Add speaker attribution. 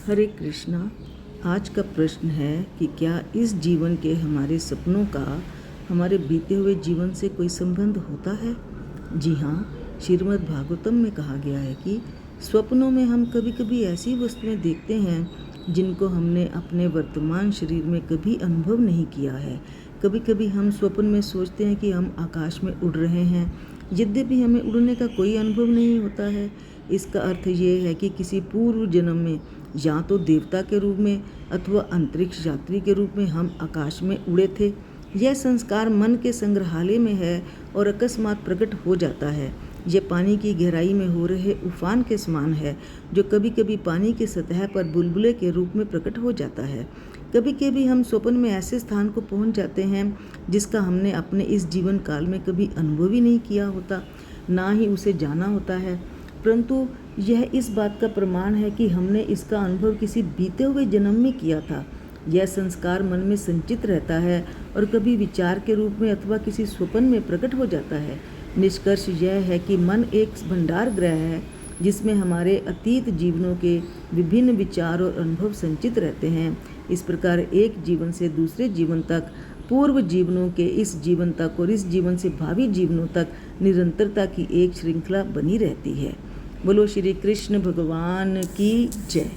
Speaker 1: हरे कृष्णा। आज का प्रश्न है कि क्या इस जीवन के हमारे सपनों का हमारे बीते हुए जीवन से कोई संबंध होता है। जी हाँ, श्रीमद् भागवतम में कहा गया है कि स्वप्नों में हम कभी कभी ऐसी वस्तुएं देखते हैं जिनको हमने अपने वर्तमान शरीर में कभी अनुभव नहीं किया है। कभी कभी हम स्वप्न में सोचते हैं कि हम आकाश में उड़ रहे हैं, यद्यपि हमें उड़ने का कोई अनुभव नहीं होता है। इसका अर्थ ये है कि किसी पूर्व जन्म में या तो देवता के रूप में अथवा अंतरिक्ष यात्री के रूप में हम आकाश में उड़े थे। यह संस्कार मन के संग्रहालय में है और अकस्मात प्रकट हो जाता है। यह पानी की गहराई में हो रहे उफान के समान है, जो कभी कभी पानी की सतह पर बुलबुले के रूप में प्रकट हो जाता है। कभी कभी हम स्वप्न में ऐसे स्थान को पहुंच जाते हैं जिसका हमने अपने इस जीवन काल में कभी अनुभव ही नहीं किया होता, ना ही उसे जाना होता है, परंतु यह इस बात का प्रमाण है कि हमने इसका अनुभव किसी बीते हुए जन्म में किया था। यह संस्कार मन में संचित रहता है और कभी विचार के रूप में अथवा किसी स्वप्न में प्रकट हो जाता है। निष्कर्ष यह है कि मन एक भंडार गृह है जिसमें हमारे अतीत जीवनों के विभिन्न विचार और अनुभव संचित रहते हैं। इस प्रकार एक जीवन से दूसरे जीवन तक, पूर्व जीवनों के इस जीवन तक और इस जीवन से भावी जीवनों तक निरंतरता की एक श्रृंखला बनी रहती है। बोलो श्री कृष्ण भगवान की जय।